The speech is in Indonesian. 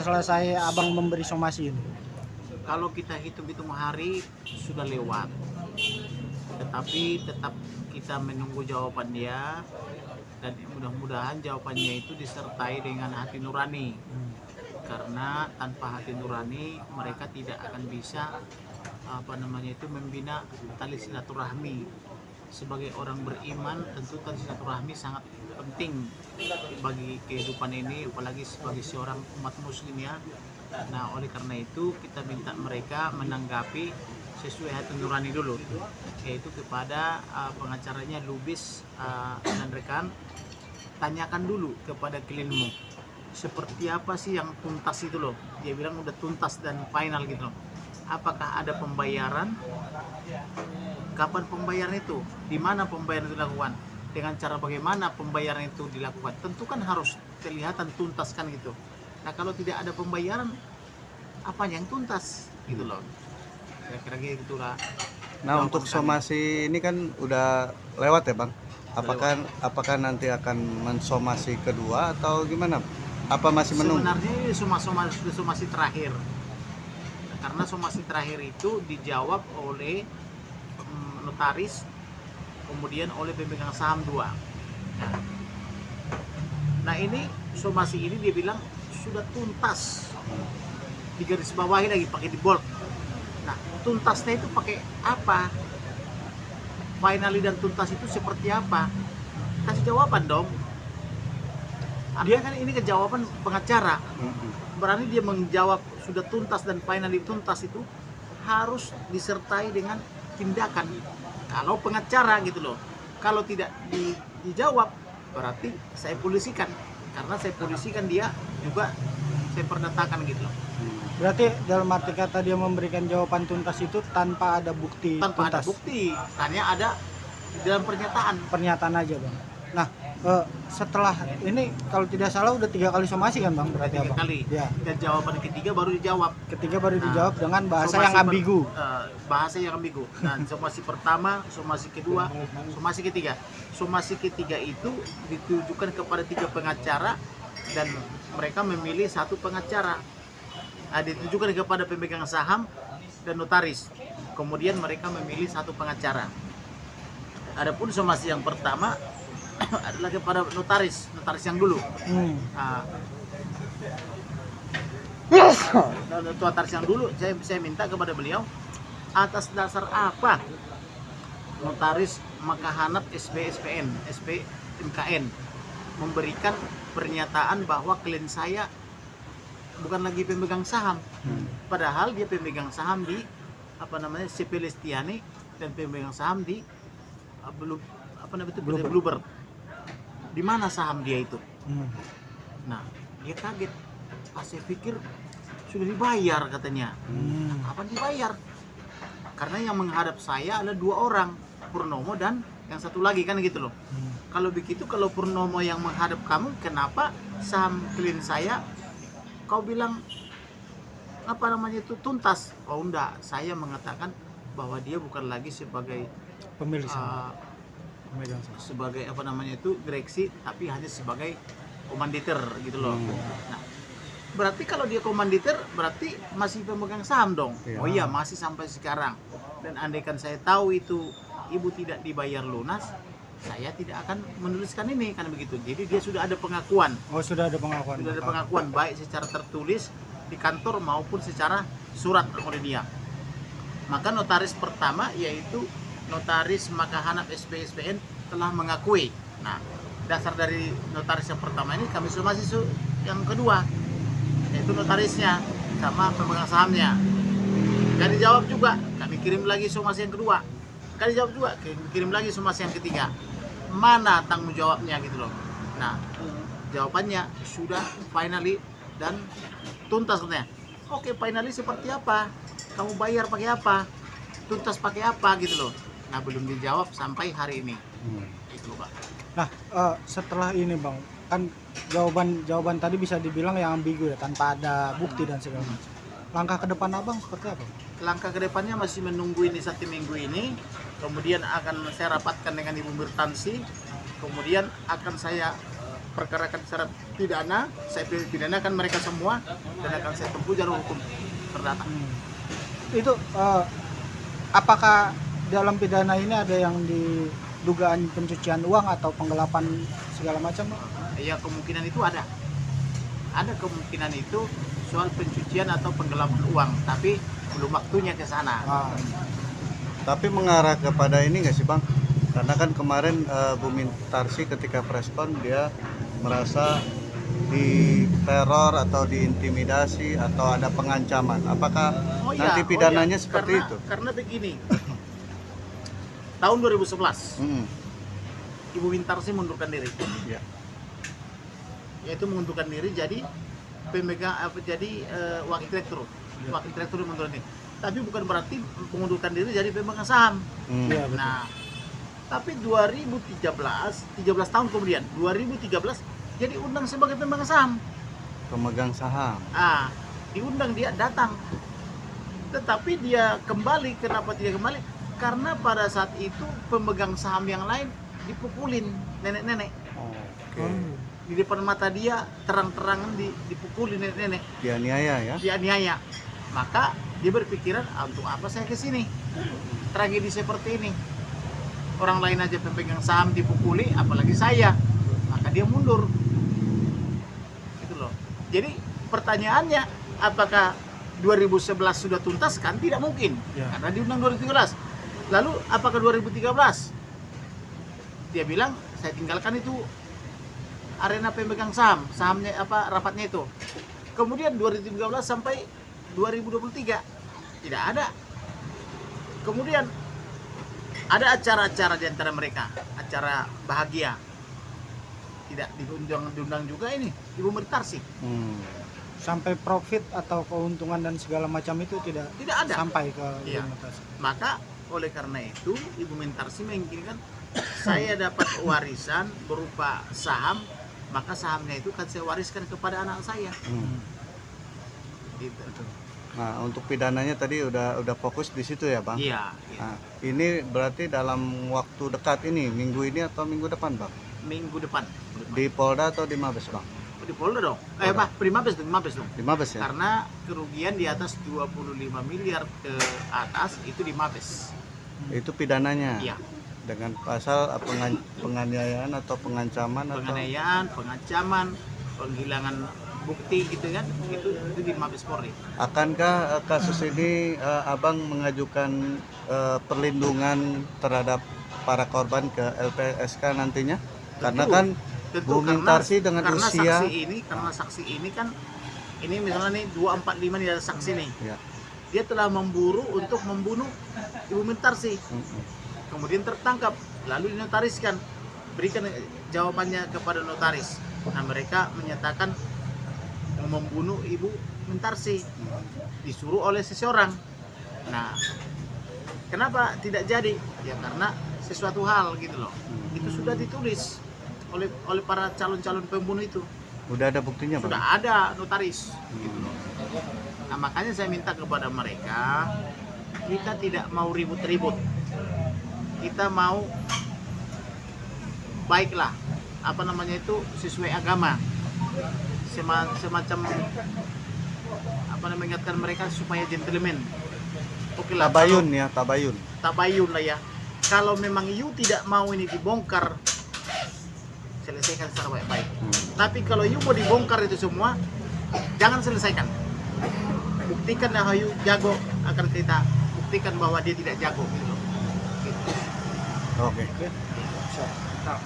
selesai abang memberi somasi ini? Kalau kita hitung-hitung hari sudah lewat, tetapi tetap kita menunggu jawaban dia, dan mudah-mudahan jawabannya itu disertai dengan hati nurani. Karena tanpa hati nurani mereka tidak akan bisa membina tali silaturahmi. Sebagai orang beriman tentu tali silaturahmi sangat penting bagi kehidupan ini, apalagi sebagai seorang umat muslim ya. Nah, oleh karena itu kita minta mereka menanggapi sesuai hati nurani dulu, yaitu kepada pengacaranya Lubis dan rekan, tanyakan dulu kepada klienmu seperti apa sih yang tuntas itu loh. Dia bilang udah tuntas dan final gitu loh. Apakah ada pembayaran? Kapan pembayaran itu? Di mana pembayaran itu dilakukan? Dengan cara bagaimana pembayaran itu dilakukan? Tentu kan harus kelihatan tuntas kan gitu. Nah, kalau tidak ada pembayaran, apa yang tuntas gitu loh. Kira-kira gitulah. Nah, untuk somasi ini kan udah lewat ya Bang. Apakah nanti akan mensomasi kedua atau gimana? Apa masih menunggu? Sebenarnya ini somasi terakhir. Karena somasi terakhir itu dijawab oleh notaris, kemudian oleh pemegang saham 2. Nah, ini somasi ini dia bilang sudah tuntas, digaris bawahi lagi pakai di bold. Nah, tuntasnya itu pakai apa? Finally dan tuntas itu seperti apa? Kasih jawaban dong. Dia kan ini kejawaban pengacara. Berarti dia menjawab sudah tuntas dan finally tuntas itu harus disertai dengan tindakan. Kalau pengacara gitu loh. Kalau tidak dijawab berarti saya polisikan. Karena saya polisikan dia juga saya perdatakan gitu loh. Berarti dalam arti kata dia memberikan jawaban tuntas itu tanpa ada bukti Tanpa tuntas. ada bukti, hanya ada di dalam Pernyataan aja Bang. Nah, setelah ini kalau tidak salah udah 3 kali somasi kan Bang berarti 3 Abang? kali. Ya. Dan jawaban ketiga baru dijawab. Ketiga baru dijawab dengan bahasa Somasi yang ambigu. Bahasa yang ambigu. Dan somasi pertama, somasi kedua, somasi ketiga. Somasi ketiga itu ditujukan kepada 3 pengacara dan mereka memilih 1 pengacara. Ditujukan kepada pemegang saham dan notaris. Kemudian mereka memilih 1 pengacara. Adapun somasi yang pertama adalah kepada notaris yang dulu. Notaris yang dulu saya minta kepada beliau atas dasar apa notaris Makahanap SPSPN SPMKN memberikan pernyataan bahwa klien saya bukan lagi pemegang saham, padahal dia pemegang saham di CP Lestiani dan pemegang saham di Bluebird. Di mana saham dia itu? Nah, dia kaget. Saya pikir sudah dibayar katanya. Kapan dibayar? Karena yang menghadap saya adalah 2 orang, Purnomo dan yang satu lagi kan gitu loh. Kalau begitu, kalau Purnomo yang menghadap kamu, kenapa saham klien saya kau bilang tuntas? Oh enggak, saya mengatakan bahwa dia bukan lagi sebagai Pemilik saham. Sebagai direksi, tapi hanya sebagai komanditer gitu loh. Nah, berarti kalau dia komanditer berarti masih pemegang saham dong. Oh iya, masih sampai sekarang. Dan andaikan saya tahu itu ibu tidak dibayar lunas, saya tidak akan menuliskan ini kan begitu. Jadi dia sudah ada pengakuan. Oh, sudah ada pengakuan. Sudah ada pengakuan baik secara tertulis di kantor maupun secara surat oleh dia. Maka notaris pertama yaitu notaris Makahanap SPSPN telah mengakui. Nah, dasar dari notaris yang pertama ini kami somasi yang kedua, yaitu notarisnya sama pemegang sahamnya. Gak dijawab juga, kami kirim lagi somasi yang kedua. Gak dijawab juga, kirim lagi somasi yang ketiga. Mana tanggung jawabnya gitu loh. Nah, jawabannya sudah finally dan tuntas katanya. Oke, finally seperti apa? Kamu bayar pakai apa? Tuntas pakai apa gitu loh. Nah, belum dijawab sampai hari ini. Itu Pak. Nah, setelah ini Bang, kan jawaban tadi bisa dibilang yang ambigu ya, tanpa ada bukti dan segala macam. Langkah ke depan Abang seperti apa? Langkah ke depannya masih menunggu ini 1 minggu ini. Kemudian akan saya rapatkan dengan Ibu Mirtansi. Kemudian akan saya perkarakan secara pidana, saya pidanakan mereka semua dan akan saya tempuh jalur hukum perdata. Itu apakah dalam pidana ini ada yang di dugaan pencucian uang atau penggelapan segala macam? Ya kemungkinan itu ada kemungkinan itu soal pencucian atau penggelapan uang, tapi belum waktunya ke sana. Tapi mengarah kepada ini nggak sih Bang? Karena kan kemarin Bu Mintarsi ketika preskon dia merasa diteror atau diintimidasi atau ada pengancaman. Apakah nanti pidananya seperti itu? Karena begini, tahun 2011 Ibu Mintarsi mengundurkan diri, Ya. yaitu mengundurkan diri jadi pemegang wakil direktur mengundurkan diri. Tapi bukan berarti mengundurkan diri jadi pemegang saham. Iya, betul. Nah, tapi 13 tahun kemudian 2013 jadi undang sebagai pemegang saham. Pemegang saham. Diundang, dia datang. Tetapi dia kembali, kenapa tidak kembali? Karena pada saat itu pemegang saham yang lain dipukulin nenek-nenek. Oke. Di depan mata dia terang-terangan dipukulin nenek-nenek. Dianiaya ya? Dianiaya. Maka dia berpikiran, untuk apa saya ke sini? Tragedi seperti ini. Orang lain aja pemegang saham dipukuli, apalagi saya. Maka dia mundur. Gitu loh. Jadi pertanyaannya, apakah 2011 sudah tuntas? Kan tidak mungkin. Ya. Karena diundang 2013. Lalu apakah 2013? Dia bilang, saya tinggalkan itu arena pemegang saham, sahamnya rapatnya itu. Kemudian 2013 sampai 2023 tidak ada. Kemudian ada acara-acara di antara mereka, acara bahagia. Tidak diundang juga ini Ibu Mintarsi. Sampai profit atau keuntungan dan segala macam itu tidak ada sampai ke Iya. Ibu Mintarsi. Maka oleh karena itu Ibu Mintarsi menginginkan saya dapat warisan berupa saham, maka sahamnya itu kan saya wariskan kepada anak saya. Gitu. Nah, untuk pidananya tadi udah fokus di situ ya, Bang? Iya. Nah, ini berarti dalam waktu dekat ini, minggu ini atau minggu depan, Bang? Minggu depan. Di Polda atau di Mabes, Bang? Di Polda dong. Polda. Di Mabes dong. Di Mabes ya? Karena kerugian di atas 25 miliar ke atas itu di Mabes. Itu pidananya? Iya. Dengan pasal penganiayaan atau pengancaman Penganiayaan, pengancaman, penghilangan bukti gitu kan, itu di Mabes Polri. Akankah kasus ini Abang mengajukan perlindungan terhadap para korban ke LPSK nantinya? Karena kan Bu Mintarsi dengan usia karena saksi ini kan ini misalnya nih 245 nih ada saksi nih. ya. Dia telah memburu untuk membunuh Ibu Mintarsi. Kemudian tertangkap, lalu dinotariskan. Berikan jawabannya kepada notaris. Nah, mereka menyatakan membunuh Ibu Mintarsi disuruh oleh seseorang. Nah, kenapa tidak jadi? Ya karena sesuatu hal gitu loh. Itu sudah ditulis oleh para calon-calon pembunuh itu. Udah ada buktinya, Bang? Sudah ada notaris gitu loh. Nah, makanya saya minta kepada mereka, kita tidak mau ribut-ribut. Kita mau baiklah, sesuai agama. Semacam mengingatkan mereka supaya gentleman. Oke lah, Tabayun ya, tabayun. Tabayun lah ya. Kalau memang you tidak mau ini dibongkar, selesaikan secara baik-baik. Tapi kalau you mau dibongkar itu semua, jangan selesaikan. Buktikan bahwa you jago, akan kita buktikan bahwa dia tidak jago gitu. Oke. Siap.